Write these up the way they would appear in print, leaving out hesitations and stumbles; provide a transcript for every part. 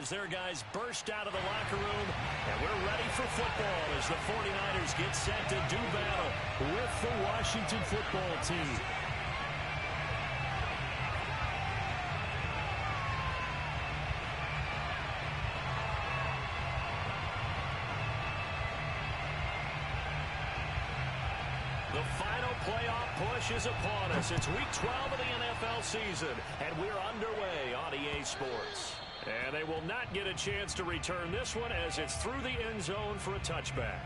as their guys burst out of the locker room, and we're ready for football as the 49ers get set to do battle with the Washington football team. The final playoff push is upon us. It's week 12 of the NFL season, and we're underway on EA Sports. And they will not get a chance to return this one as it's through the end zone for a touchback.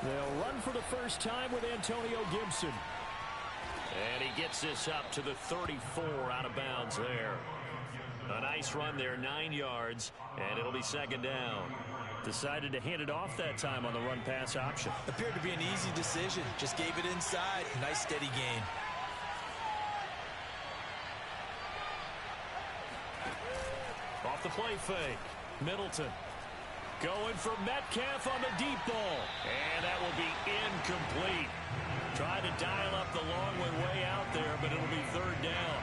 They'll run for the first time with Antonio Gibson. And he gets this up to the 34 out of bounds there. A nice run there, 9 yards, and it'll be second down. Decided to hand it off that time on the run-pass option. Appeared to be an easy decision. Just gave it inside. Nice steady gain. Off the play fake. Middleton. Going for Metcalf on the deep ball. And that will be incomplete. Trying to dial up the long way out there, but it'll be third down.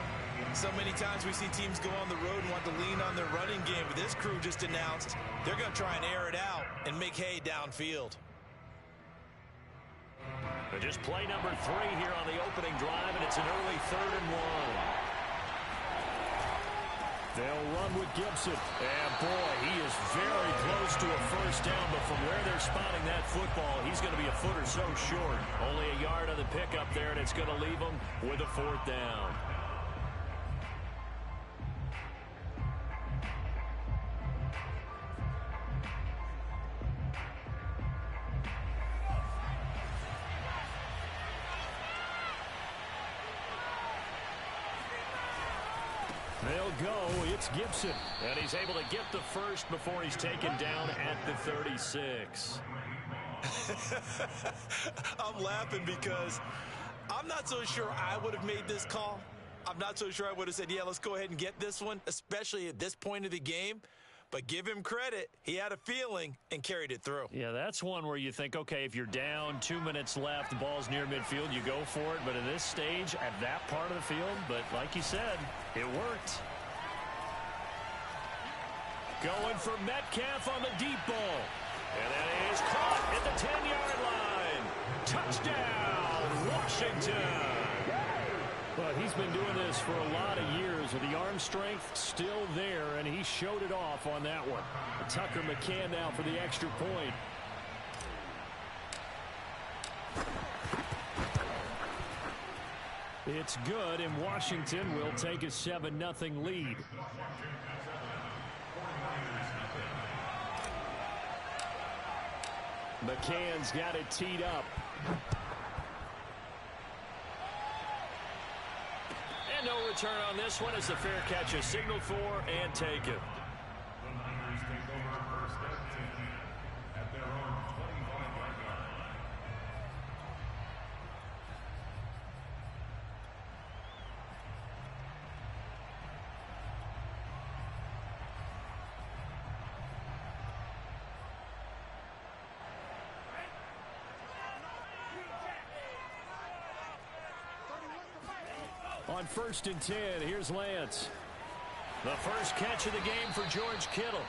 So many times we see teams go on the road and want to lean on their running game, but this crew just announced they're going to try and air it out and make hay downfield. But just play number 3 here on the opening drive, and it's an early 3rd and 1. They'll run with Gibson. And, boy, he is very close to a first down. But from where they're spotting that football, he's going to be a foot or so short. Only a yard on the pickup there, and it's going to leave him with a 4th down. They'll go. It's Gibson. And he's able to get the first before he's taken down at the 36. I'm laughing because I'm not so sure I would have made this call. I'm not so sure I would have said, yeah, let's go ahead and get this one, especially at this point of the game. But give him credit. He had a feeling and carried it through. Yeah, that's one where you think, okay, if you're down, 2 minutes left, the ball's near midfield, you go for it. But at this stage, at that part of the field, but like you said, it worked. Going for Metcalf on the deep ball. And that is caught at the 10-yard line. Touchdown, Washington. Well, he's been doing this for a lot of years with the arm strength still there, and he showed it off on that one. Tucker McCann now for the extra point. It's good, and Washington will take a 7-0 lead. McCann's got it teed up. And no return on this one as the fair catch is signaled for and taken. On 1st and 10, here's Lance. The first catch of the game for George Kittle.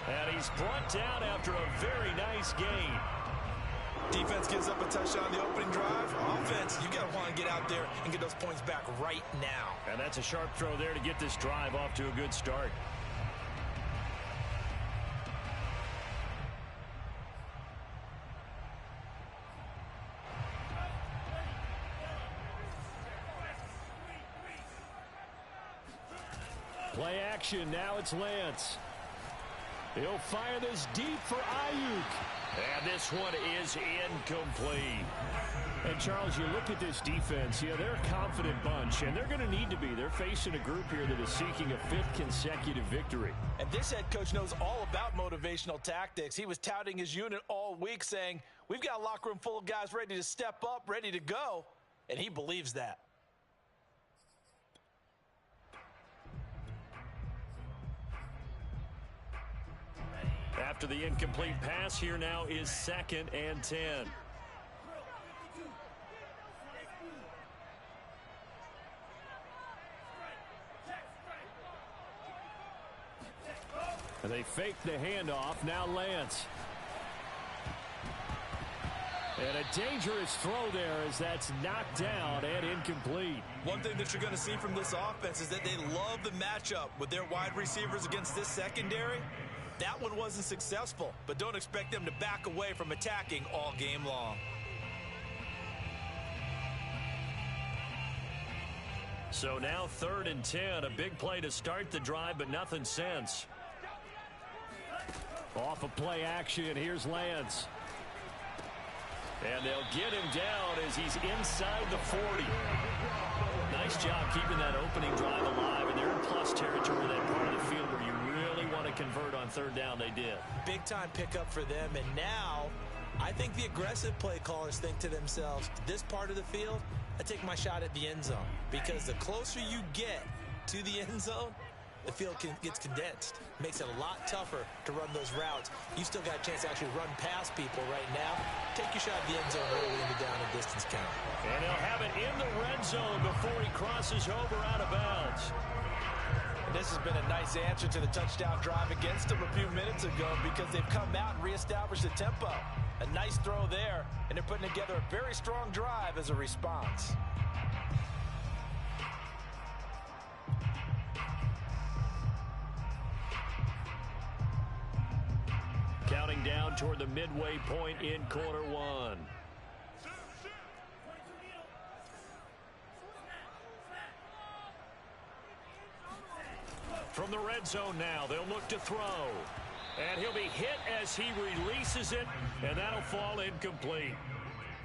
And he's brought down after a very nice gain. Defense gives up a touchdown the opening drive. Offense, you got to want to get out there and get those points back right now. And that's a sharp throw there to get this drive off to a good start. Play action. Now it's Lance. He'll fire this deep for Ayuk. And this one is incomplete. And, Charles, you look at this defense, they're a confident bunch, and they're going to need to be. They're facing a group here that is seeking a 5th consecutive victory. And this head coach knows all about motivational tactics. He was touting his unit all week saying, we've got a locker room full of guys ready to step up, ready to go, and he believes that. After the incomplete pass, here now is 2nd and 10. And they fake the handoff. Now Lance. And a dangerous throw there as that's knocked down and incomplete. One thing that you're going to see from this offense is that they love the matchup with their wide receivers against this secondary. That one wasn't successful, but don't expect them to back away from attacking all game long. So now 3rd and 10. A big play to start the drive, but nothing since. Off of play action, here's Lance. And they'll get him down as he's inside the 40. Nice job keeping that opening drive alive, and they're in plus territory, that part of the field where you really want to convert on 3rd down. They did. Big time pickup for them, and now I think the aggressive play callers think to themselves, this part of the field, I take my shot at the end zone, because the closer you get to the end zone, the field gets condensed. Makes it a lot tougher to run those routes. You still got a chance to actually run past people right now. Take your shot at the end zone early in the down and distance count. And he'll have it in the red zone before he crosses over out of bounds. And this has been a nice answer to the touchdown drive against them a few minutes ago, because they've come out and reestablished the tempo. A nice throw there, and they're putting together a very strong drive as a response. Counting down toward the midway point in quarter 1. From the red zone now, they'll look to throw. And he'll be hit as he releases it, and that'll fall incomplete.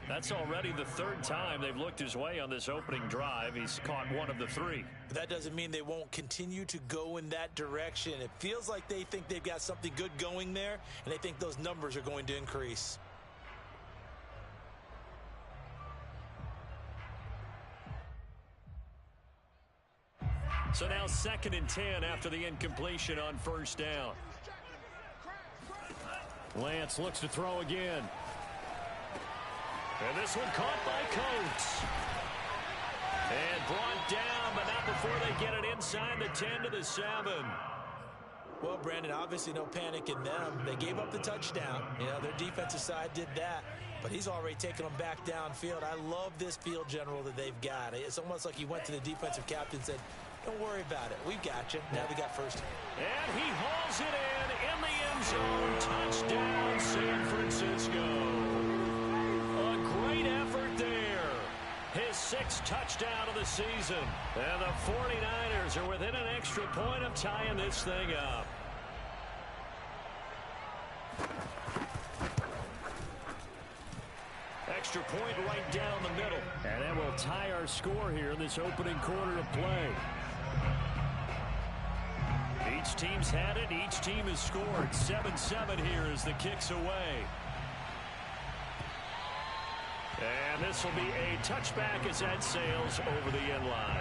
That's already the 3rd time they've looked his way on this opening drive. He's caught one of the 3. But that doesn't mean they won't continue to go in that direction. It feels like they think they've got something good going there, and they think those numbers are going to increase. So now 2nd and 10 after the incompletion on 1st down. Lance looks to throw again. And this one caught by Coates. And brought down, but not before they get it inside the 10 to the 7. Well, Brandon, obviously no panic in them. They gave up the touchdown. Their defensive side did that. But he's already taken them back downfield. I love this field general that they've got. It's almost like he went to the defensive captain and said, don't worry about it. We've got you. Now they got 1st. And he hauls it in the end zone. Touchdown, San Francisco. Great effort there. His 6th touchdown of the season. And the 49ers are within an extra point of tying this thing up. Extra point right down the middle. And that will tie our score here in this opening quarter of play. Each team's had it. Each team has scored. 7-7 here as the kick's away. And this will be a touchback as that sails over the end line.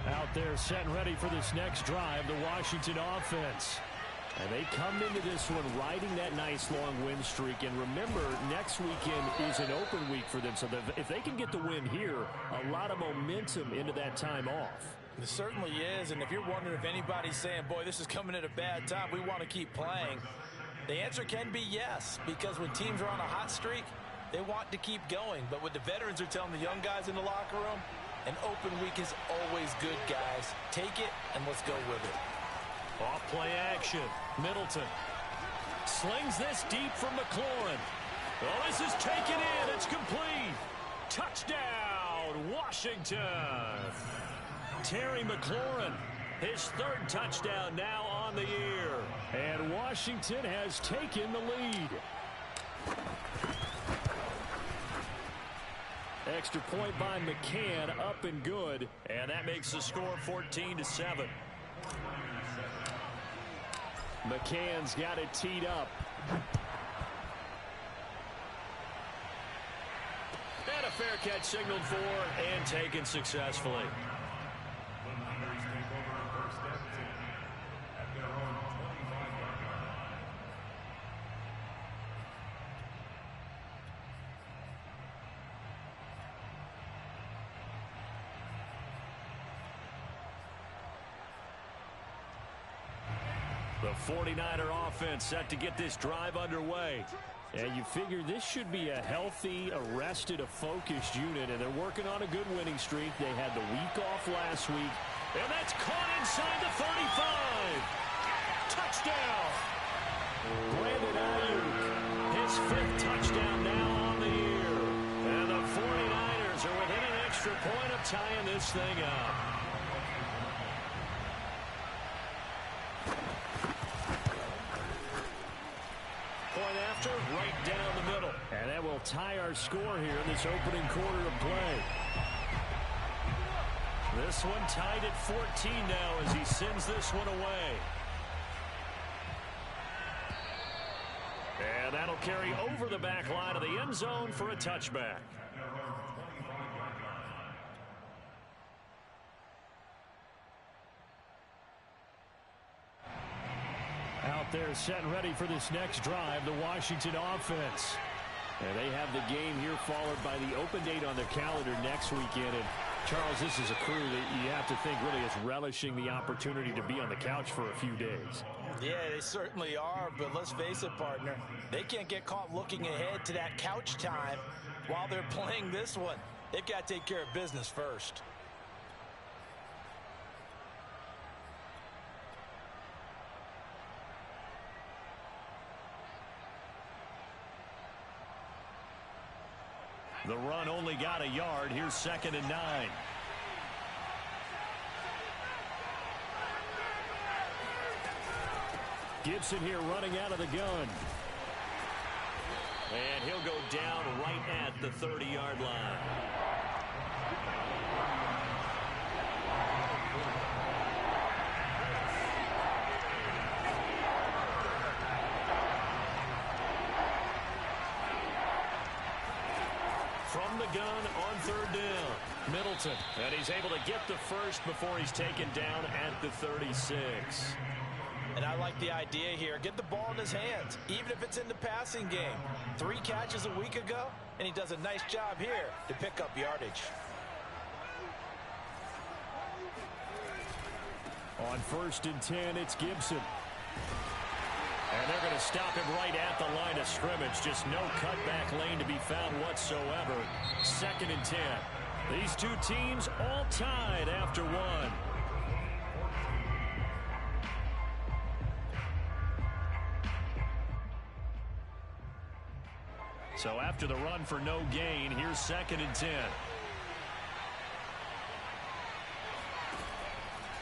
Out there set and ready for this next drive, the Washington offense. And they come into this one riding that nice long win streak. And remember, next weekend is an open week for them. So if they can get the win here, a lot of momentum into that time off. It certainly is. And if you're wondering if anybody's saying, boy, this is coming at a bad time, we want to keep playing, the answer can be yes. Because when teams are on a hot streak, They want to keep going, but what the veterans are telling the young guys in the locker room, an open week is always good, guys. Take it, and let's go with it. Off play action. Middleton slings this deep from McLaurin. Oh, this is taken in. It's complete. Touchdown, Washington. Terry McLaurin, his third touchdown now on the year. And Washington has taken the lead. Extra point by McCann, up and good. And that makes the score 14-7. McCann's got it teed up. And a fair catch signaled for and taken successfully. The 49er offense set to get this drive underway. And you figure this should be a healthy, arrested, a focused unit, and they're working on a good winning streak. They had the week off last week, and that's caught inside the 35. Touchdown! Brandon Ayuk, his fifth touchdown now on the year. And the 49ers are within an extra point of tying this thing up. Right down the middle. And that will tie our score here in this opening quarter of play. This one tied at 14 now as he sends this one away. And that'll carry over the back line of the end zone for a touchback. Out there set and ready for this next drive, the Washington offense. And they have the game here followed by the open date on their calendar next weekend. And Charles, this is a crew that you have to think really is relishing the opportunity to be on the couch for a few days. Yeah, they certainly are, but let's face it, partner. They can't get caught looking ahead to that couch time while they're playing this one. They've got to take care of business first. The run only got a yard. Here's 2nd and 9. Gibson here running out of the gun. And he'll go down right at the 30-yard line. From the gun on 3rd down. Middleton. And he's able to get the first before he's taken down at the 36. And I like the idea here. Get the ball in his hands, even if it's in the passing game. 3 catches a week ago, and he does a nice job here to pick up yardage. On 1st and 10, it's Gibson. And they're going to stop him right at the line of scrimmage. Just no cutback lane to be found whatsoever. 2nd and 10. These two teams all tied after one. So after the run for no gain, here's 2nd and 10.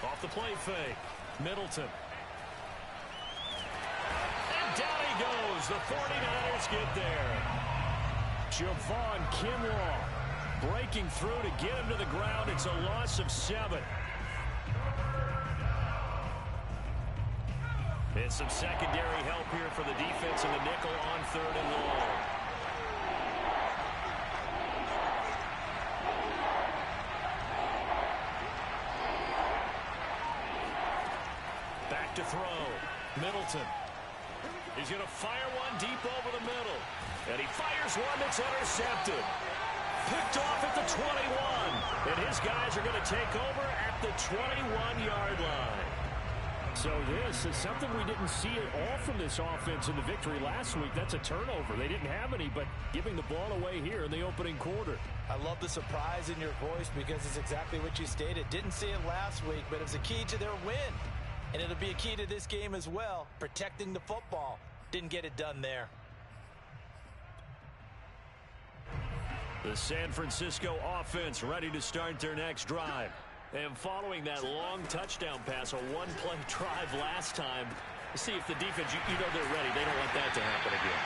Off the play fake. Middleton. And down he goes. The 49ers get there. Javon Kinlaw breaking through to get him to the ground. It's a loss of 7. It's some secondary help here for the defense in the nickel on 3rd and long. To throw. Middleton. He's going to fire one deep over the middle. And he fires one that's intercepted. Picked off at the 21. And his guys are going to take over at the 21-yard line. So this is something we didn't see at all from this offense in the victory last week. That's a turnover. They didn't have any, but giving the ball away here in the opening quarter. I love the surprise in your voice because it's exactly what you stated. Didn't see it last week, but it was a key to their win. And it'll be a key to this game as well, protecting the football. Didn't get it done there. The San Francisco offense ready to start their next drive. And following that long touchdown pass, a one-play drive last time, see if the defense, you know they're ready. They don't want that to happen again.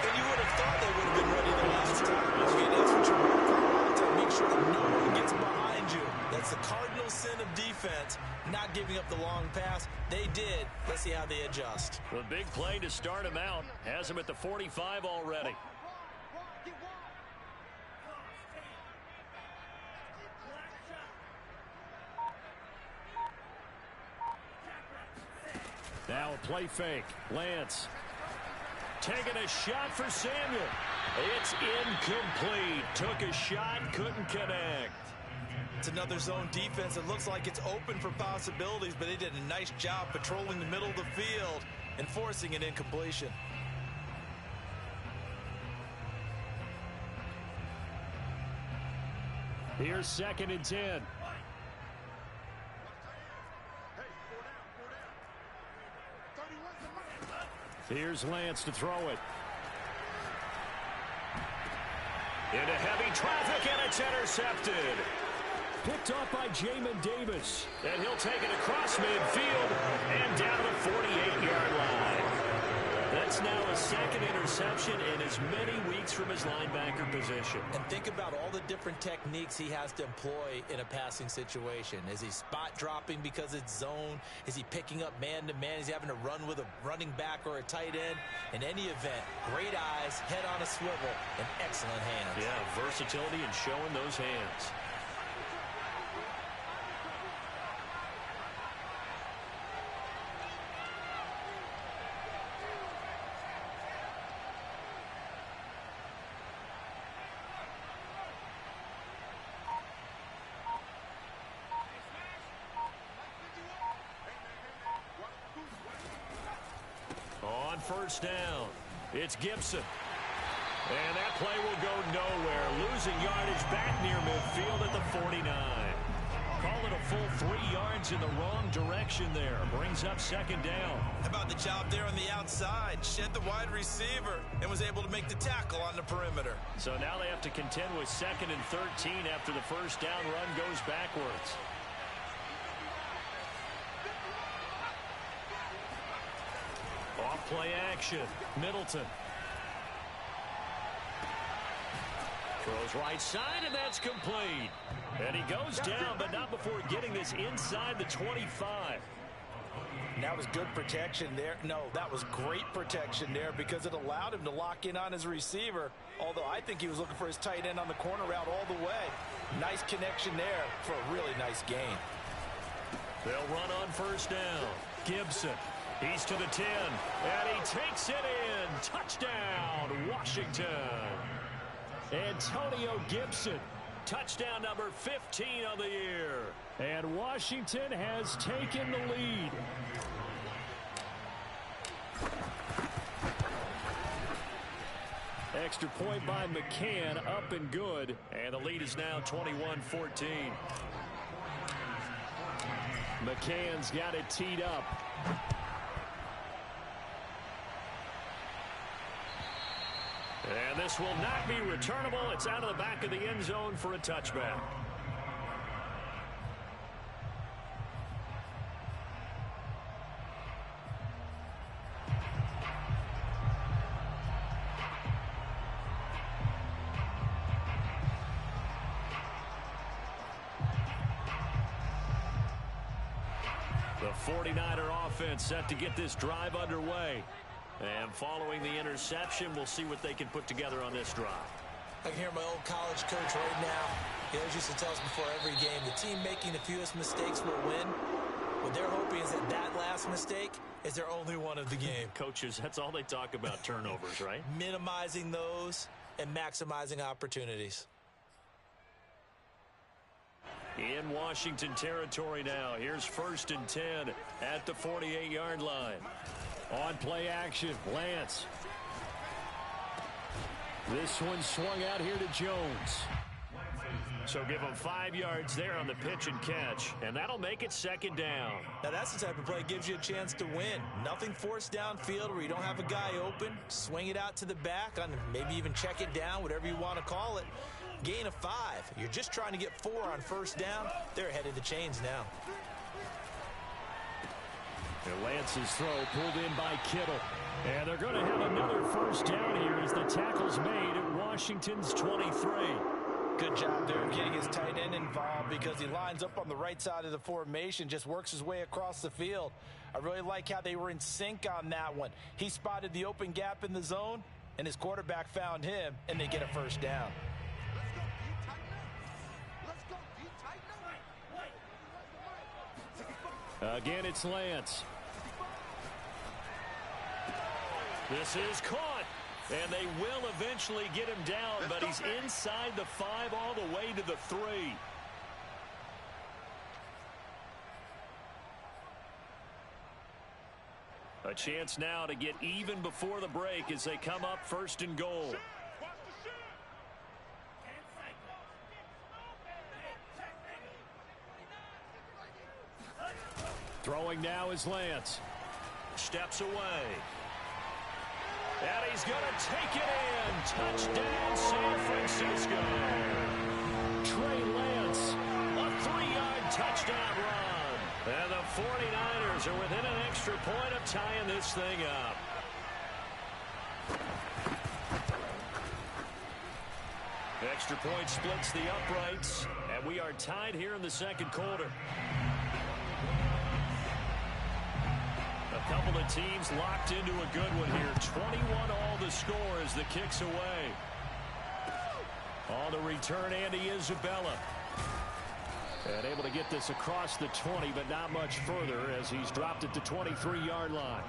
And you would have thought they would have been ready the last time. I mean, that's what you work on all the time. Make sure that no one gets behind you. That's the cardinal sin of defense, not giving up the long pass. They did. Let's see how they adjust. The big play to start him out has him at the 45 already. Now a play fake. Lance taking a shot for Samuel. It's incomplete. Took a shot, couldn't connect. It's another zone defense. It looks like it's open for possibilities, but they did a nice job patrolling the middle of the field and forcing an incompletion. Here's 2nd and 10. Here's Lance to throw it. Into heavy traffic, and it's intercepted. Picked off by Jamin Davis. And he'll take it across midfield and down the 48-yard line. That's now a 2nd interception in as many weeks from his linebacker position. And think about all the different techniques he has to employ in a passing situation. Is he spot dropping because it's zone? Is he picking up man-to-man? Is he having to run with a running back or a tight end? In any event, great eyes, head on a swivel, and excellent hands. Yeah, versatility and showing those hands. First down. It's Gibson. And that play will go nowhere. Losing yardage back near midfield at the 49. Call it a full 3 yards in the wrong direction there. Brings up 2nd down. How about the job there on the outside? Shed the wide receiver and was able to make the tackle on the perimeter. So now they have to contend with 2nd and 13 after the first down run goes backwards. Off-play action. Middleton. Throws right side, and that's complete. And he goes down, but not before getting this inside the 25. And that was good protection there. No, that was great protection there because it allowed him to lock in on his receiver, although I think he was looking for his tight end on the corner route all the way. Nice connection there for a really nice gain. They'll run on first down. Gibson. He's to the 10, and he takes it in. Touchdown, Washington. Antonio Gibson, touchdown number 15 of the year. And Washington has taken the lead. Extra point by McCann, up and good. And the lead is now 21-14. McCann's got it teed up. And this will not be returnable. It's out of the back of the end zone for a touchback. The 49er offense set to get this drive underway. And following the interception, we'll see what they can put together on this drive. I can hear my old college coach right now. He always used to tell us before every game, the team making the fewest mistakes will win. What they're hoping is that that last mistake is their only one of the game. Coaches, that's all they talk about, turnovers, right? Minimizing those and maximizing opportunities. In Washington territory now. Here's 1st and 10 at the 48-yard line. On play action, Lance. This one swung out here to Jones. So give him 5 yards there on the pitch and catch, and that'll make it 2nd down. Now that's the type of play that gives you a chance to win. Nothing forced downfield where you don't have a guy open. Swing it out to the back, on maybe even check it down, whatever you want to call it. Gain of 5. You're just trying to get 4 on 1st down. They're ahead of the chains now. And Lance's throw pulled in by Kittle. And they're going to have another 1st down here as the tackle's made at Washington's 23. Good job there of getting his tight end involved because he lines up on the right side of the formation, just works his way across the field. I really like how they were in sync on that one. He spotted the open gap in the zone, and his quarterback found him, and they get a 1st down. Again, it's Lance. This is caught, and they will eventually get him down, but he's inside the 5 all the way to the 3. A chance now to get even before the break as they come up 1st and goal. Throwing now is Lance. Steps away. And he's going to take it in. Touchdown, San Francisco. Trey Lance, a 3-yard touchdown run. And the 49ers are within an extra point of tying this thing up. Extra point splits the uprights, and we are tied here in the 2nd quarter. A couple of teams locked into a good one here. 21 all the score as the kick's away. On the return, Andy Isabella. And able to get this across the 20, but not much further as he's dropped at the 23-yard line.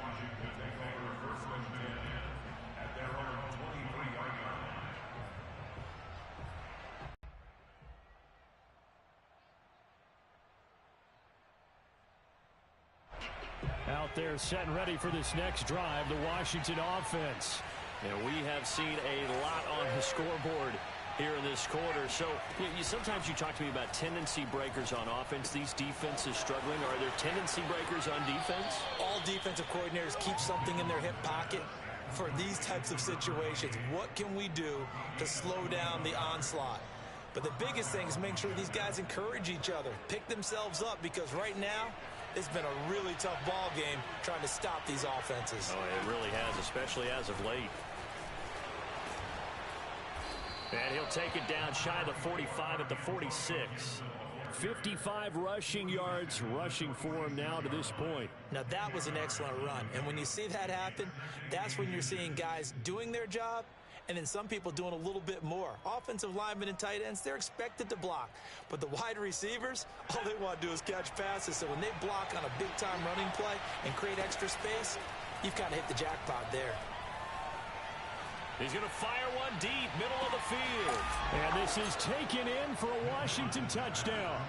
Out there set and ready for this next drive, the Washington offense. And we have seen a lot on the scoreboard here in this quarter. So sometimes you talk to me about tendency breakers on offense. These defenses struggling. Are there tendency breakers on defense? All defensive coordinators keep something in their hip pocket for these types of situations. What can we do to slow down the onslaught? But the biggest thing is make sure these guys encourage each other, pick themselves up, because right now it's been a really tough ball game trying to stop these offenses. Oh, it really has, especially as of late. And he'll take it down shy of the 45 at the 46. 55 rushing yards rushing for him now to this point. Now that was an excellent run. And when you see that happen, that's when you're seeing guys doing their job and then some people doing a little bit more. Offensive linemen and tight ends, they're expected to block. But the wide receivers, all they want to do is catch passes. So when they block on a big-time running play and create extra space, you've kind of hit the jackpot there. He's going to fire one deep, middle of the field. And this is taken in for a Washington touchdown.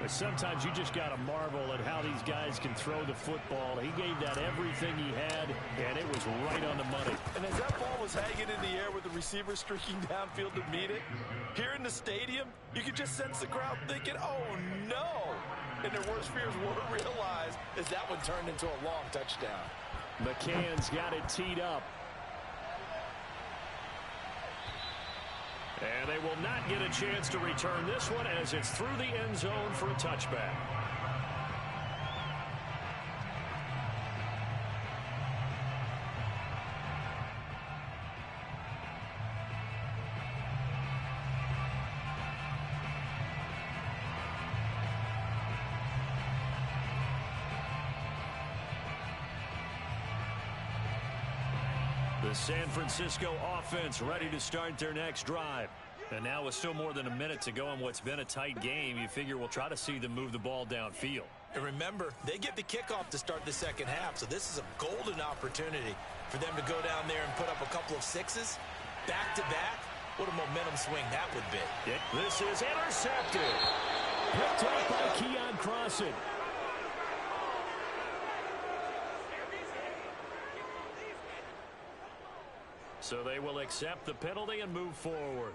But sometimes you just got to marvel at how these guys can throw the football. He gave that everything he had, and it was right on the money. And as that ball was hanging in the air with the receiver streaking downfield to meet it, here in the stadium, you could just sense the crowd thinking, oh, no. And their worst fears were realized as that one turned into a long touchdown. McCann's got it teed up. And they will not get a chance to return this one as it's through the end zone for a touchback. The San Francisco offense ready to start their next drive. And now with still more than a minute to go in what's been a tight game, you figure we'll try to see them move the ball downfield. And remember, they get the kickoff to start the second half, so this is a golden opportunity for them to go down there and put up a couple of sixes back-to-back. What a momentum swing that would be. This is intercepted. Picked up by Keon Crossen. So they will accept the penalty and move forward.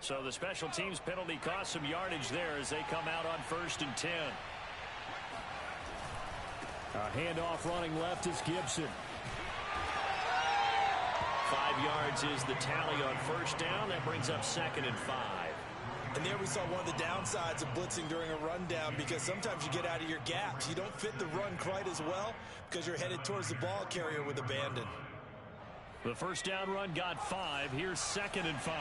So the special teams penalty cost some yardage there as they come out on 1st and 10. A handoff running left is Gibson. 5 yards is the tally on 1st down. That brings up 2nd and 5. And there we saw one of the downsides of blitzing during a rundown, because sometimes you get out of your gaps. You don't fit the run quite as well because you're headed towards the ball carrier with abandon. The 1st down run got 5. Here's 2nd and 5.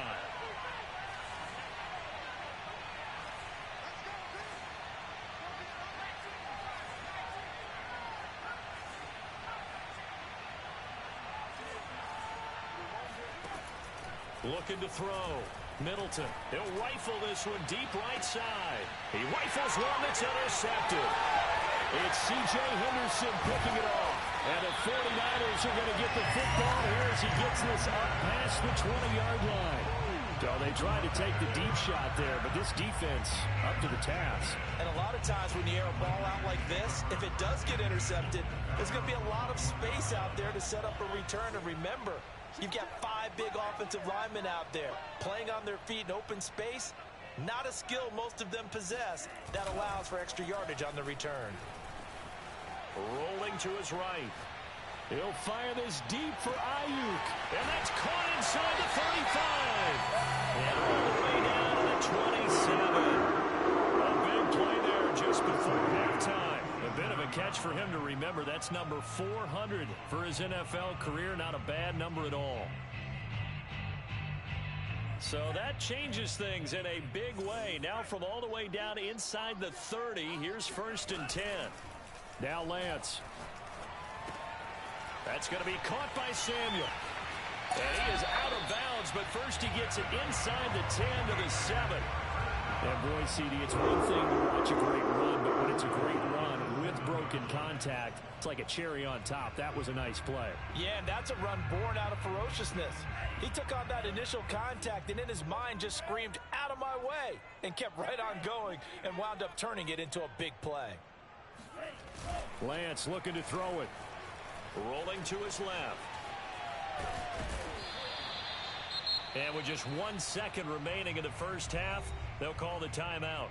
Looking to throw. Middleton. He'll rifle this one deep right side. He rifles one that's intercepted. It's C.J. Henderson picking it off. And the 49ers are going to get the football here as he gets this up past the 20-yard line. So they tried to take the deep shot there, but this defense up to the task. And a lot of times when you air a ball out like this, if it does get intercepted, there's going to be a lot of space out there to set up a return. And remember, you've got 5 big offensive linemen out there playing on their feet in open space. Not a skill most of them possess that allows for extra yardage on the return. Rolling to his right. He'll fire this deep for Ayuk. And that's caught inside the 35. And all the way down to the 27. A big play there just before halftime. A bit of a catch for him to remember. That's number 400 for his NFL career. Not a bad number at all. So that changes things in a big way. Now from all the way down inside the 30, here's 1st and 10. Now Lance. That's going to be caught by Samuel. And he is out of bounds, but first he gets it inside the 10 to the 7. And boy, CD, it's one thing to watch a great run, but when it's a great run with broken contact, it's like a cherry on top. That was a nice play. Yeah, and that's a run born out of ferociousness. He took on that initial contact and in his mind just screamed, "Out of my way," and kept right on going and wound up turning it into a big play. Lance looking to throw it. Rolling to his left. And with just 1 second remaining in the first half, they'll call the timeout.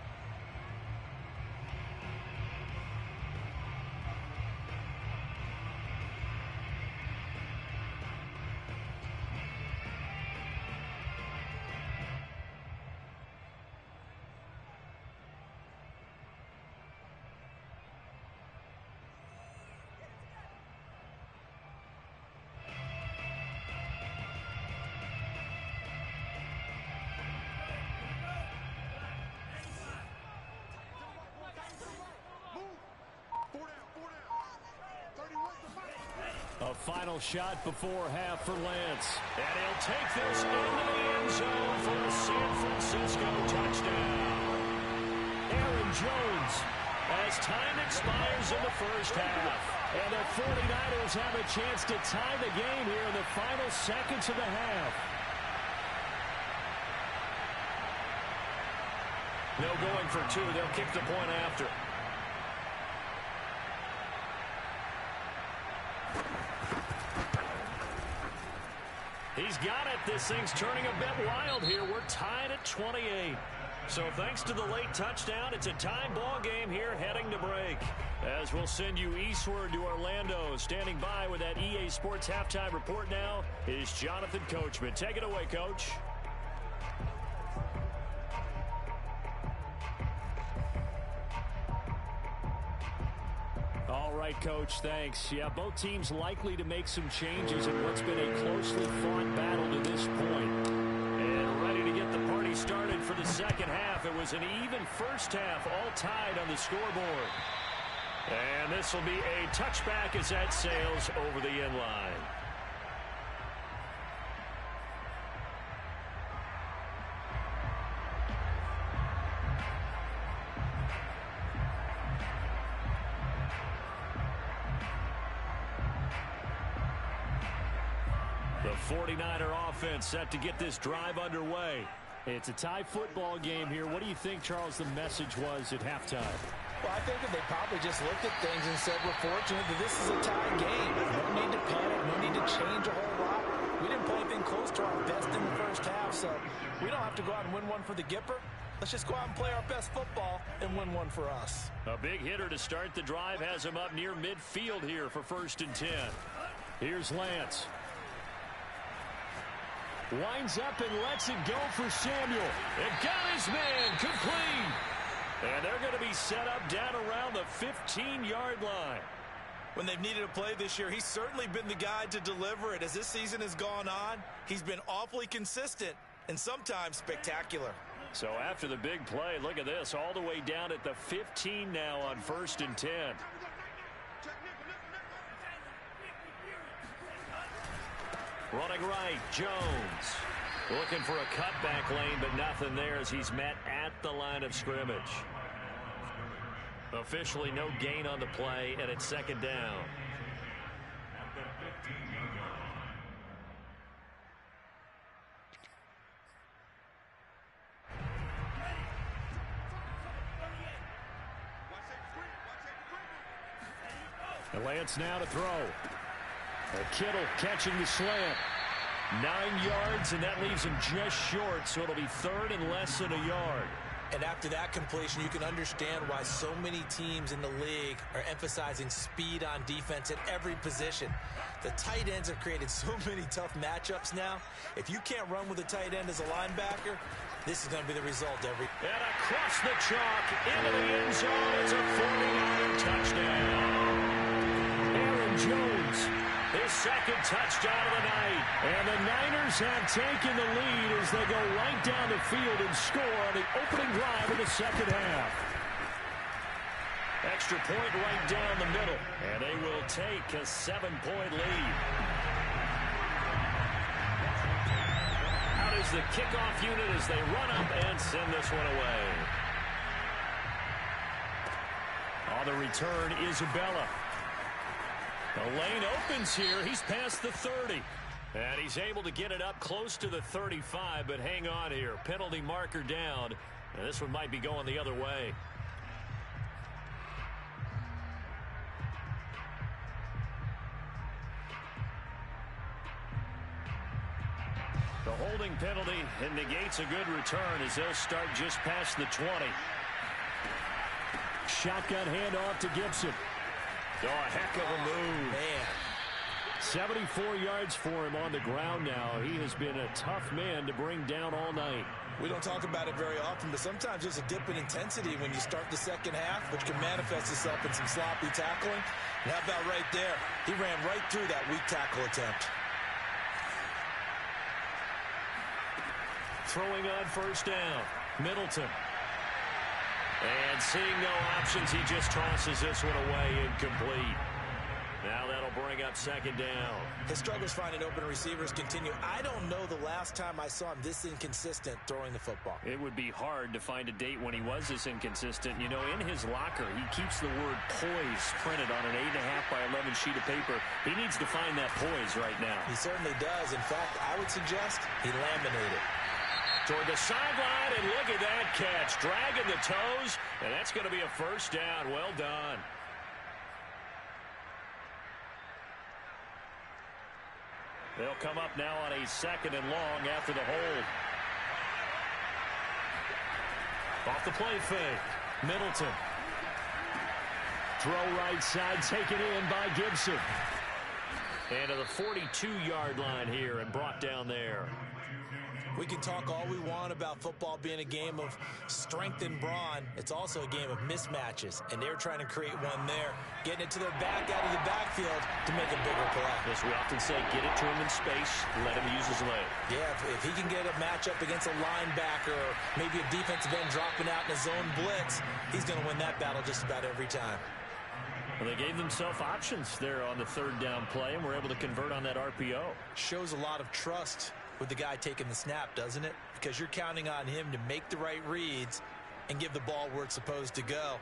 A final shot before half for Lance. And he'll take this into the end zone for a San Francisco touchdown. Aaron Jones, as time expires in the first half. And the 49ers have a chance to tie the game here in the final seconds of the half. No going for 2. They'll kick the point after. He's got it. This thing's turning a bit wild here. We're tied at 28. So thanks to the late touchdown, it's a tie ball game here heading to break. As we'll send you eastward to Orlando. Standing by with that EA Sports halftime report now is Jonathan Coachman. Take it away, Coach. All right, Coach, thanks. Yeah, both teams likely to make some changes in what's been a closely fought battle to this point. And ready to get the party started for the second half. It was an even first half, all tied on the scoreboard. And this will be a touchback as that sails over the end line. The 49er offense set to get this drive underway. It's a tie football game here. What do you think, Charles, the message was at halftime? Well, I think that they probably just looked at things and said, we're fortunate that this is a tie game. No need to panic. No need to change a whole lot. We didn't play anything close to our best in the first half, so we don't have to go out and win one for the Gipper. Let's just go out and play our best football and win one for us. A big hitter to start the drive has him up near midfield here for 1st and 10. Here's Lance. Winds up and lets it go for Samuel. It got his man complete. And they're going to be set up down around the 15-yard line. When they've needed a play this year, he's certainly been the guy to deliver it. As this season has gone on, he's been awfully consistent and sometimes spectacular. So after the big play, look at this, all the way down at the 15 now on 1st and 10. Running right, Jones. Looking for a cutback lane, but nothing there as he's met at the line of scrimmage. Officially no gain on the play, and it's 2nd down. And Lance now to throw. Kittle catching the slant. 9 yards, and that leaves him just short, so it'll be 3rd and less than a yard. And after that completion, you can understand why so many teams in the league are emphasizing speed on defense at every position. The tight ends have created so many tough matchups now. If you can't run with a tight end as a linebacker, this is going to be the result every. And across the chalk, into the end zone. It's a 40-yard touchdown. Aaron Jones, his 2nd touchdown of the night. And the Niners have taken the lead as they go right down the field and score on the opening drive of the 2nd half. Extra point right down the middle. And they will take a 7-point lead. Out is the kickoff unit as they run up and send this one away. On the return, Isabella. The lane opens here. He's past the 30. And he's able to get it up close to the 35, but hang on here. Penalty marker down. And this one might be going the other way. The holding penalty negates a good return as they'll start just past the 20. Shotgun handoff to Gibson. Oh, a heck of a move. Man. 74 yards for him on the ground now. He has been a tough man to bring down all night. We don't talk about it very often, but sometimes there's a dip in intensity when you start the 2nd half, which can manifest itself in some sloppy tackling. And how about right there? He ran right through that weak tackle attempt. Throwing on 1st down. Middleton. And seeing no options, he just tosses this one away, incomplete. Now that'll bring up 2nd down. His struggles finding open receivers continue. I don't know the last time I saw him this inconsistent throwing the football. It would be hard to find a date when he was this inconsistent. You know, in his locker, he keeps the word poise printed on an 8.5 by 11 sheet of paper. He needs to find that poise right now. He certainly does. In fact, I would suggest he laminated. Toward the sideline, and look at that catch. Dragging the toes, and that's going to be a 1st down. Well done. They'll come up now on a 2nd and long after the hold. Off the play fake. Middleton. Throw right side, taken in by Gibson. And to the 42-yard line here and brought down there. We can talk all we want about football being a game of strength and brawn. It's also a game of mismatches, and they're trying to create one there, getting it to their back out of the backfield to make a bigger play. As we often say, get it to him in space, let him use his leg. Yeah, if he can get a matchup against a linebacker or maybe a defensive end dropping out in a zone blitz, he's going to win that battle just about every time. Well, they gave themselves options there on the 3rd down play, and were able to convert on that RPO. Shows a lot of trust with the guy taking the snap, doesn't it? Because you're counting on him to make the right reads and give the ball where it's supposed to go.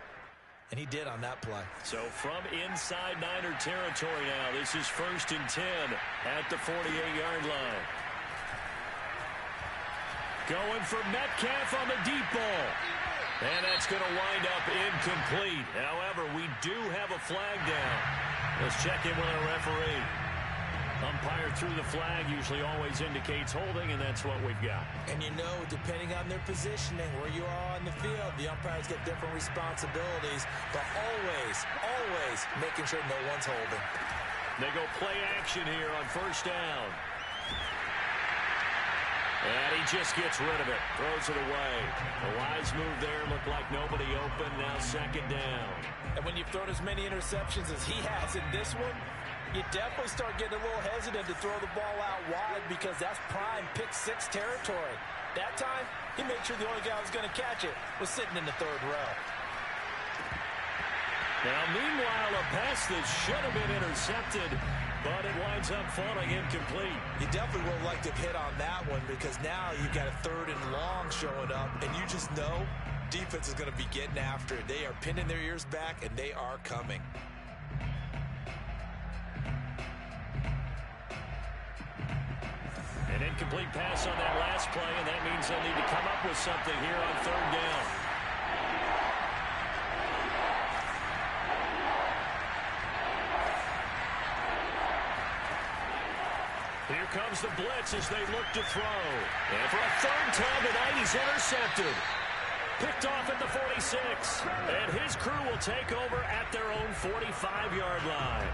And he did on that play. So from inside Niner territory now, this is 1st and 10 at the 48-yard line. Going for Metcalf on the deep ball. And that's going to wind up incomplete. However, we do have a flag down. Let's check in with our referee. Umpire threw the flag, usually always indicates holding, and that's what we've got. And you know, depending on their positioning, where you are on the field, the umpires get different responsibilities, but always making sure no one's holding. They go play action here on 1st down. And he just gets rid of it, throws it away. A wise move there, looked like nobody open, now 2nd down. And when you've thrown as many interceptions as he has in this one, you definitely start getting a little hesitant to throw the ball out wide because that's prime pick 6 territory. That time, he made sure the only guy who was going to catch it was sitting in the 3rd row. Now, meanwhile, a pass that should have been intercepted, but it winds up falling incomplete. You definitely would like to have hit on that one because now you've got a 3rd and long showing up, and you just know defense is going to be getting after it. They are pinning their ears back, and they are coming. An incomplete pass on that last play, and that means they'll need to come up with something here on 3rd down. Here comes the blitz as they look to throw. And for a 3rd time tonight, he's intercepted. Picked off at the 46. And his crew will take over at their own 45-yard line.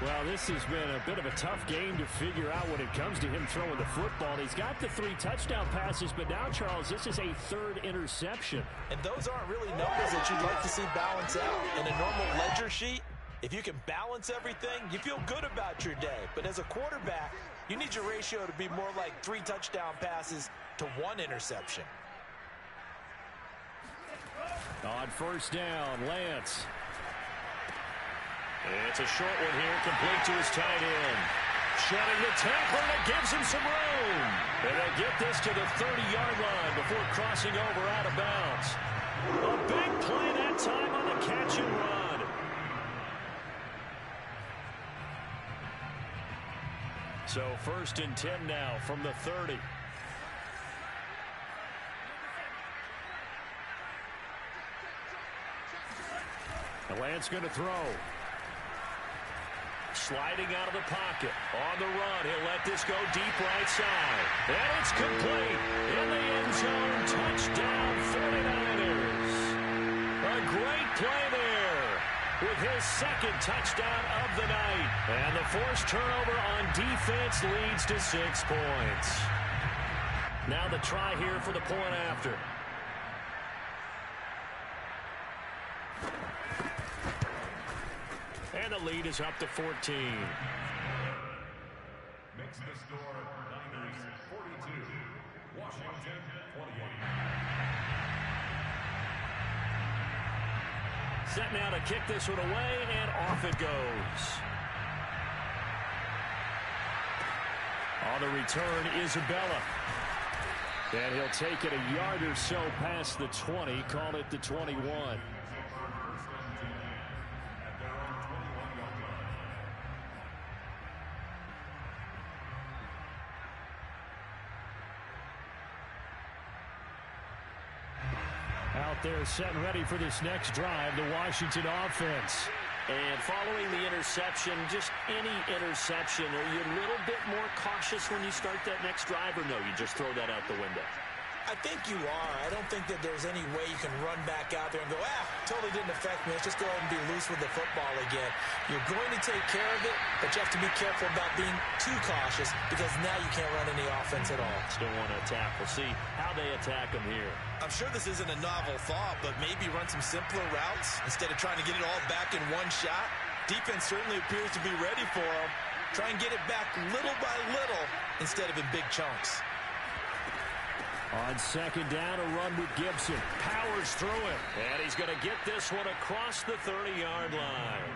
Well, this has been a bit of a tough game to figure out when it comes to him throwing the football. He's got the 3 touchdown passes, but now, Charles, this is a 3rd interception. And those aren't really numbers that you'd like to see balance out. In a normal ledger sheet, if you can balance everything, you feel good about your day. But as a quarterback, you need your ratio to be more like 3 touchdown passes to 1 interception. On 1st down, Lance. It's a short one here, complete to his tight end. Shutting the tackler, that gives him some room. And they'll get this to the 30-yard line before crossing over out of bounds. A big play that time on the catch and run. So 1st and 10 now from the 30. And Lance going to throw. Sliding out of the pocket. On the run. He'll let this go deep right side. And it's complete. In the end zone. Touchdown 49ers. A great play there with his 2nd touchdown of the night. And the forced turnover on defense leads to 6 points. Now the try here for the point after. And the lead is up to 14. Makes the score Niners 42, Washington 28. Set now to kick this one away, and off it goes. On the return, Isabella. And he'll take it a yard or so past the 20, call it the 21. Out there set and ready for this next drive, the Washington offense. And following the interception, just any interception, are you a little bit more cautious when you start that next drive, or no, you just throw that out the window? I think you are. I don't think that there's any way you can run back out there and go, totally didn't affect me. Let's just go ahead and be loose with the football again. You're going to take care of it, but you have to be careful about being too cautious because now you can't run any offense at all. Still want to attack. We'll see how they attack them here. I'm sure this isn't a novel thought, but maybe run some simpler routes instead of trying to get it all back in one shot. Defense certainly appears to be ready for them. Try and get it back little by little instead of in big chunks. On 2nd down, a run with Gibson. Powers through it. And he's going to get this one across the 30-yard line.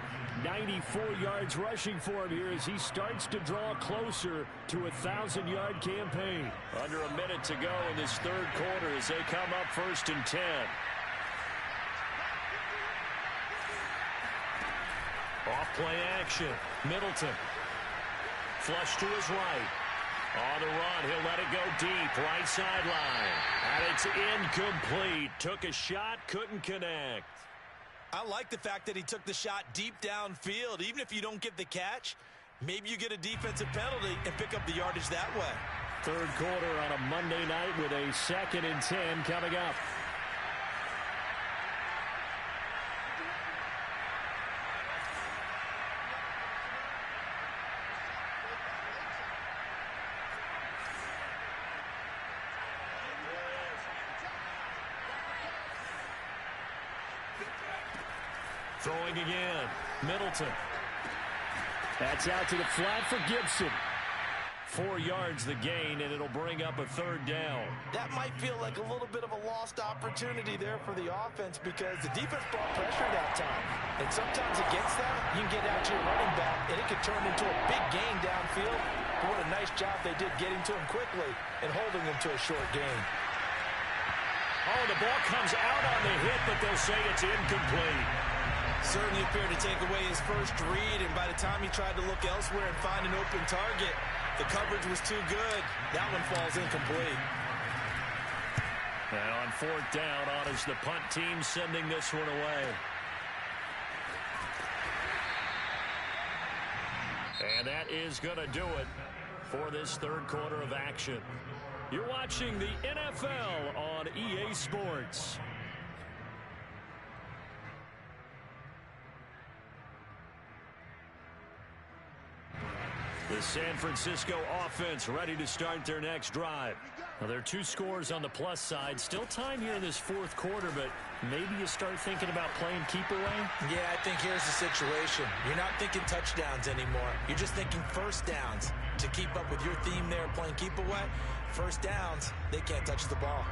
94 yards rushing for him here as he starts to draw closer to a 1,000-yard campaign. Under a minute to go in this 3rd quarter as they come up 1st and 10. Off play action. Middleton. Flush to his right. On the run, he'll let it go deep. Right sideline. And it's incomplete. Took a shot, couldn't connect. I like the fact that he took the shot deep downfield. Even if you don't get the catch, maybe you get a defensive penalty and pick up the yardage that way. Third quarter on a Monday night with a 2nd and 10 coming up. Throwing again. Middleton. That's out to the flat for Gibson. 4 yards the gain, and it'll bring up a 3rd down. That might feel like a little bit of a lost opportunity there for the offense because the defense brought pressure that time. And sometimes against that, you can get out to your running back, and it could turn into a big gain downfield. But what a nice job they did getting to him quickly and holding him to a short gain. Oh, the ball comes out on the hit, but they'll say it's incomplete. Certainly appeared to take away his first read, and by the time he tried to look elsewhere and find an open target, the coverage was too good. That one falls incomplete. And on 4th down, honors the punt team sending this one away. And that is going to do it for this 3rd quarter of action. You're watching the NFL on EA Sports. The San Francisco offense ready to start their next drive. Well, there are 2 scores on the plus side. Still time here in this 4th quarter, but maybe you start thinking about playing keep away? Yeah, I think here's the situation. You're not thinking touchdowns anymore. You're just thinking first downs. To keep up with your theme there, playing keep away, first downs, they can't touch the ball.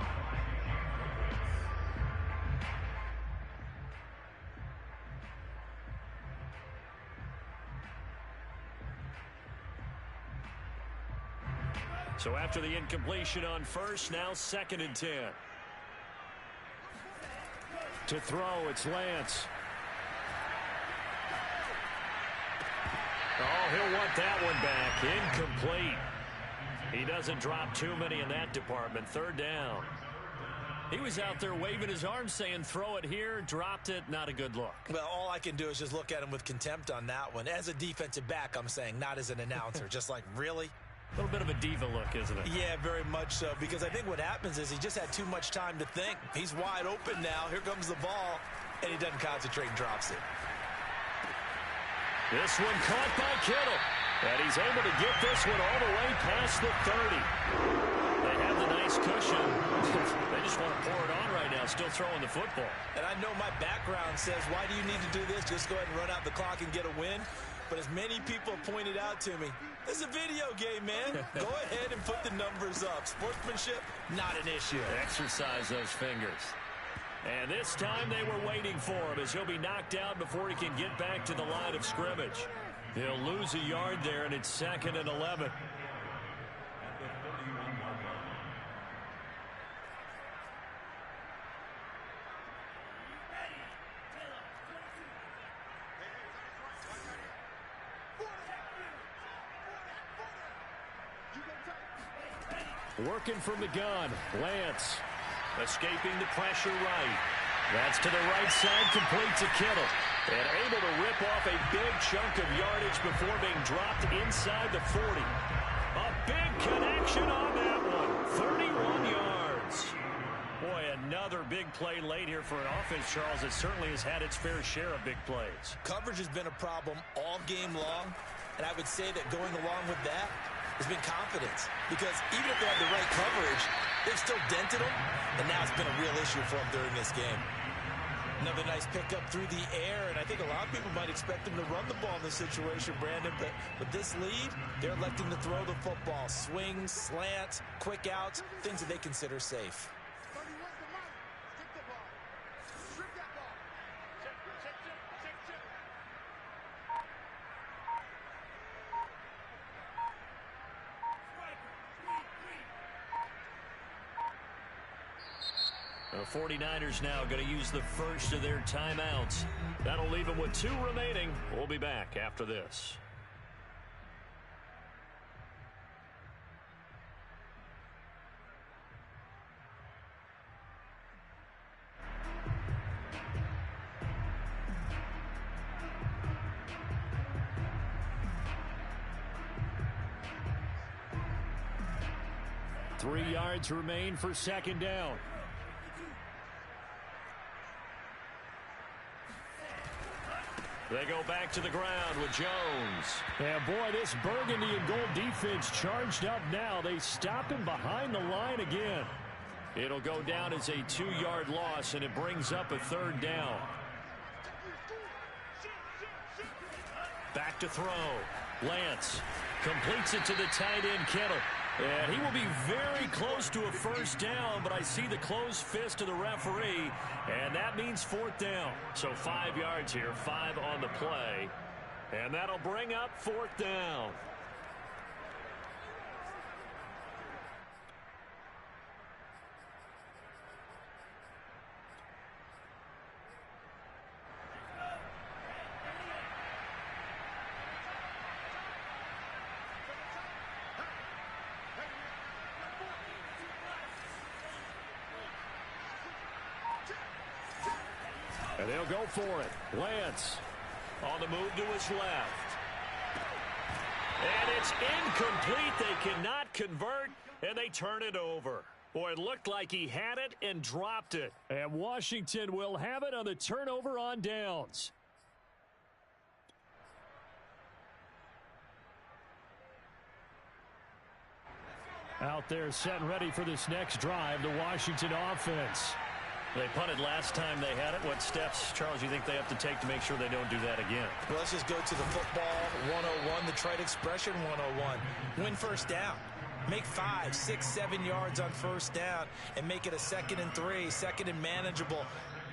So after the incompletion on first, now 2nd and 10. To throw, it's Lance. Oh, he'll want that one back. Incomplete. He doesn't drop too many in that department. 3rd down. He was out there waving his arms saying, throw it here, dropped it, not a good look. Well, all I can do is just look at him with contempt on that one. As a defensive back, I'm saying, not as an announcer. Just like, really? A little bit of a diva look, isn't it? Yeah, very much so, because I think what happens is he just had too much time to think. He's wide open now. Here comes the ball, and he doesn't concentrate and drops it. This one caught by Kittle, and he's able to get this one all the way past the 30. They have the nice cushion. They just want to pour it on right now, still throwing the football. And I know my background says, why do you need to do this? Just go ahead and run out the clock and get a win. But as many people pointed out to me, this is a video game, man. Go ahead and put the numbers up. Sportsmanship, not an issue. Exercise those fingers. And this time they were waiting for him as he'll be knocked out before he can get back to the line of scrimmage. He'll lose a yard there, and it's 2nd and 11. Working from the gun, Lance. Escaping the pressure right. That's to the right side, complete to Kittle. And able to rip off a big chunk of yardage before being dropped inside the 40. A big connection on that one. 31 yards. Boy, another big play late here for an offense, Charles, that certainly has had its fair share of big plays. Coverage has been a problem all game long. And I would say that going along with that has been confidence. Because even if they have the right coverage, they've still dented them. And now it's been a real issue for them during this game. Another nice pickup through the air, and I think a lot of people might expect them to run the ball in this situation, Brandon, but with this lead, they're electing to throw the football. Swings, slants, quick outs, things that they consider safe. The 49ers now going to use the first of their timeouts. That'll leave them with 2 remaining. We'll be back after this. Three yards remain for second down. They go back to the ground with Jones. And boy, this burgundy and gold defense charged up now. They stop him behind the line again. It'll go down as a 2-yard loss, and it brings up a third down. Back to throw. Lance completes it to the tight end, Kittle. And he will be very close to a first down, but I see the closed fist of the referee, and that means 4th down. So 5 yards here, 5 on the play, and that'll bring up 4th down. And they'll go for it. Lance on the move to his left. And it's incomplete. They cannot convert, and they turn it over. Boy, it looked like he had it and dropped it. And Washington will have it on the turnover on downs. Out there set and ready for this next drive, the Washington offense. They punted last time they had it. What steps, Charles, you think they have to take to make sure they don't do that again? Well, let's just go to the football 101, the trite expression 101. Win first down. Make 5, 6, 7 yards on first down and make it a 2nd and 3, 2nd and manageable.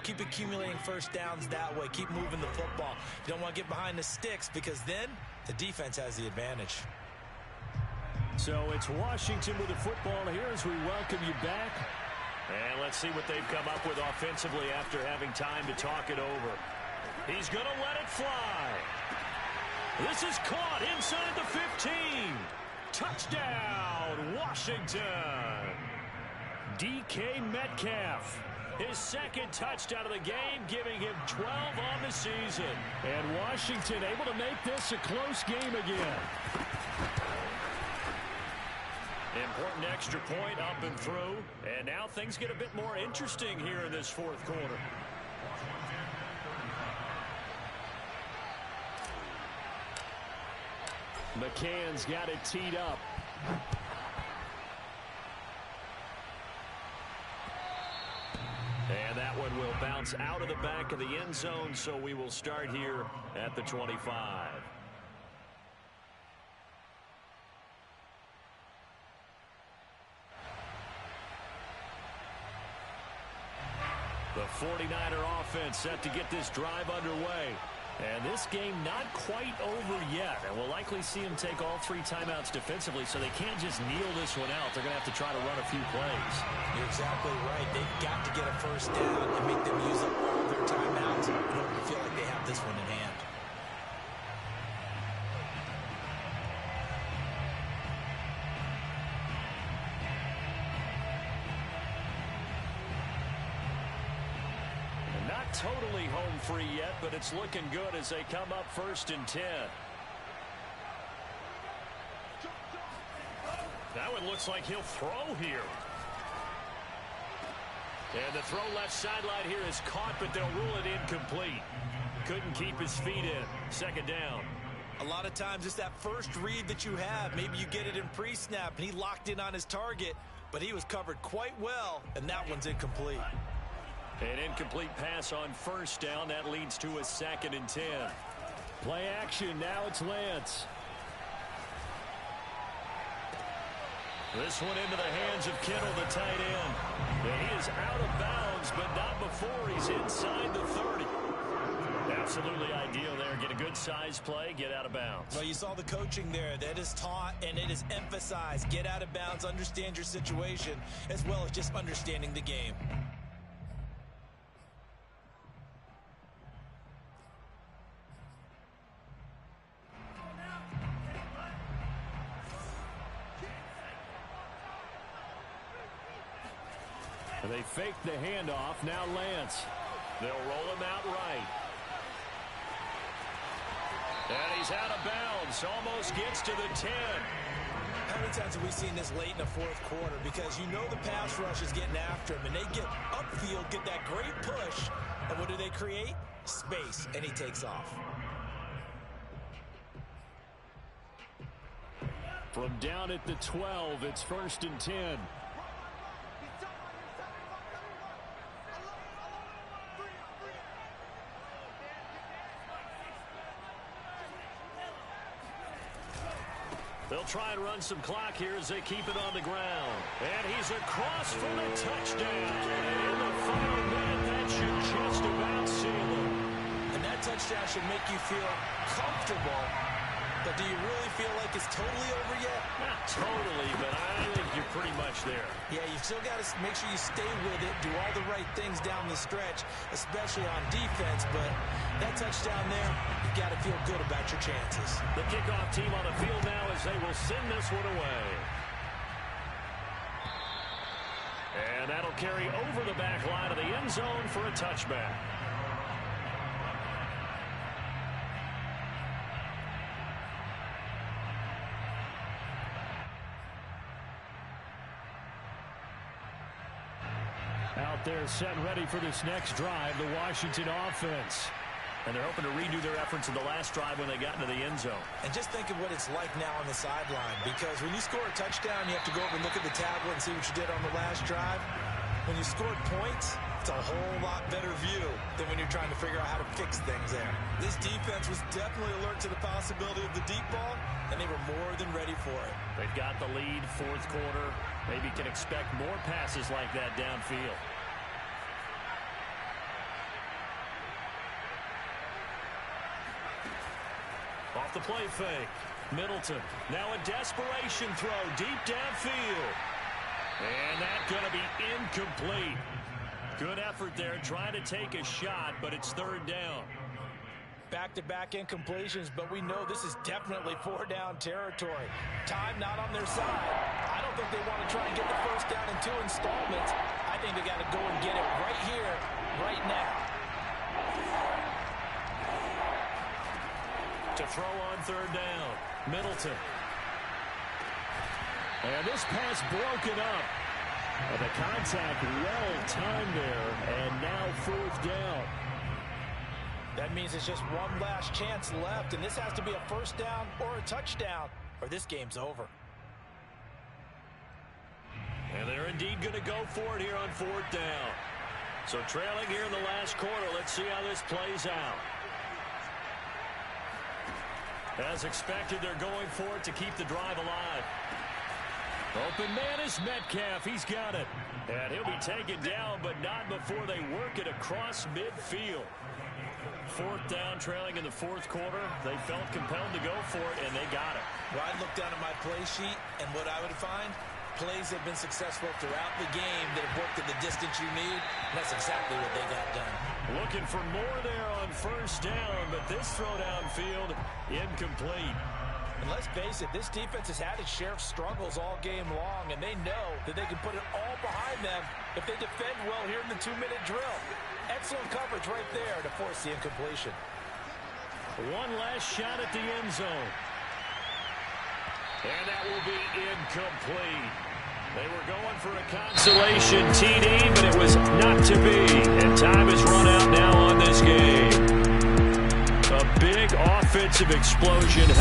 Keep accumulating first downs that way. Keep moving the football. You don't want to get behind the sticks because then the defense has the advantage. So it's Washington with the football here as we welcome you back. And let's see what they've come up with offensively after having time to talk it over. He's going to let it fly. This is caught inside the 15. Touchdown, Washington. DK Metcalf. His 2nd touchdown of the game, giving him 12 on the season. And Washington able to make this a close game again. Important extra point up and through. And now things get a bit more interesting here in this 4th quarter. McCann's got it teed up. And that one will bounce out of the back of the end zone, so we will start here at the 25. The 49er offense set to get this drive underway. And this game not quite over yet. And we'll likely see them take all 3 timeouts defensively, so they can't just kneel this one out. They're going to have to try to run a few plays. You're exactly right. They've got to get a first down and make them use up all their timeouts in order to feel like they have this one in hand. Totally home free yet, but it's looking good as they come up 1st and 10. That one looks like he'll throw here. And the throw left sideline here is caught, but they'll rule it incomplete. Couldn't keep his feet in. 2nd down. A lot of times it's that first read that you have. Maybe you get it in pre-snap, and he locked in on his target, but he was covered quite well, and that one's incomplete. An incomplete pass on 1st down. That leads to a 2nd and 10. Play action. Now it's Lance. This one into the hands of Kittle, the tight end. And he is out of bounds, but not before he's inside the 30. Absolutely ideal there. Get a good size play, get out of bounds. Well, you saw the coaching there. That is taught and it is emphasized. Get out of bounds, understand your situation, as well as just understanding the game. They fake the handoff. Now Lance. They'll roll him out right. And he's out of bounds. Almost gets to the 10. How many times have we seen this late in the fourth quarter? Because you know the pass rush is getting after him, and they get upfield, get that great push, and what do they create? Space, and he takes off. From down at the 12, it's 1st and 10. They'll try and run some clock here as they keep it on the ground. And he's across for the touchdown. In the final minute, that should just about seal it. And that touchdown should make you feel comfortable. But do you really feel like it's totally over yet? Not totally, but I think you're pretty much there. Yeah, you've still got to make sure you stay with it, do all the right things down the stretch, especially on defense. But that touchdown there, you've got to feel good about your chances. The kickoff team on the field now as they will send this one away. And that'll carry over the back line of the end zone for a touchback. Out there set ready for this next drive, the Washington offense. And they're hoping to redo their efforts in the last drive when they got into the end zone. And just think of what it's like now on the sideline, because when you score a touchdown, you have to go over and look at the tablet and see what you did on the last drive. When you scored points, it's a whole lot better view than when you're trying to figure out how to fix things there. This defense was definitely alert to the possibility of the deep ball, and they were more than ready for it. They've got the lead, fourth quarter. Maybe can expect more passes like that downfield. Off the play fake. Middleton. Now a desperation throw deep downfield. And that's going to be incomplete. Good effort there trying to take a shot, but it's 3rd down. Back-to-back incompletions, but we know this is definitely 4-down territory. Time not on their side. I don't think they want to try and get the first down in 2 installments. I think they got to go and get it right here, right now. To throw on 3rd down, Middleton. And this pass broken up. And the contact well timed there, and now 4th down. That means it's just one last chance left, and this has to be a first down or a touchdown, or this game's over. And they're indeed going to go for it here on 4th down. So trailing here in the last quarter, let's see how this plays out. As expected, they're going for it to keep the drive alive. Open man is Metcalf. He's got it. And he'll be taken down, but not before they work it across midfield. 4th down, trailing in the 4th quarter. They felt compelled to go for it, and they got it. Well, I'd look down at my play sheet, and what I would find, plays have been successful throughout the game that have worked at the distance you need, and that's exactly what they got done. Looking for more there on 1st down, but this throw downfield, incomplete. And let's face it, this defense has had its share of struggles all game long, and they know that they can put it all behind them if they defend well here in the 2-minute drill. Excellent coverage right there to force the incompletion. One last shot at the end zone. And that will be incomplete. They were going for a consolation TD, but it was not to be. And time is run out now on this game. A big offensive explosion helped.